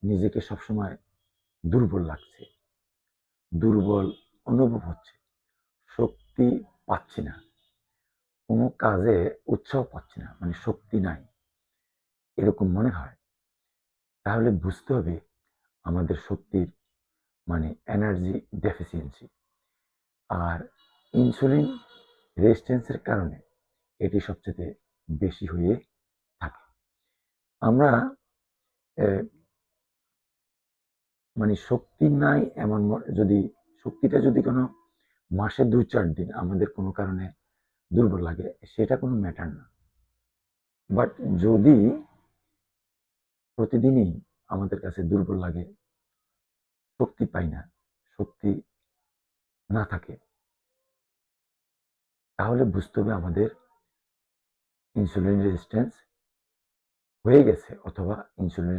নিজেকে সবসময় দুর্বল লাগছে, দুর্বল অনুভব হচ্ছে, শক্তি পাচ্ছি না, কোনো কাজে উৎসাহ পাচ্ছি না, মানে শক্তি নাই, এরকম মনে হয়, তাহলে বুঝতে হবে আমাদের শক্তির মানে এনার্জি ডেফিসিয়েন্সি। আর ইনসুলিন রেজিস্ট্যান্সের কারণে এটি সবচেয়ে বেশি হয়ে থাকে। আমরা মানে শক্তি নাই এমন যদি শক্তিটা যদি কোনো মাসে 2-4 দিন আমাদের কোনো কারণে দুর্বল লাগে, সেটা কোনো ম্যাটার না। বাট যদি প্রতিদিনই আমাদের কাছে দুর্বল লাগে, শক্তি পাই না, শক্তি না থাকে, তাহলে বুঝতে হবে আমাদের ইনসুলিন রেজিস্ট্যান্স হয়ে গেছে অথবা ইনসুলিন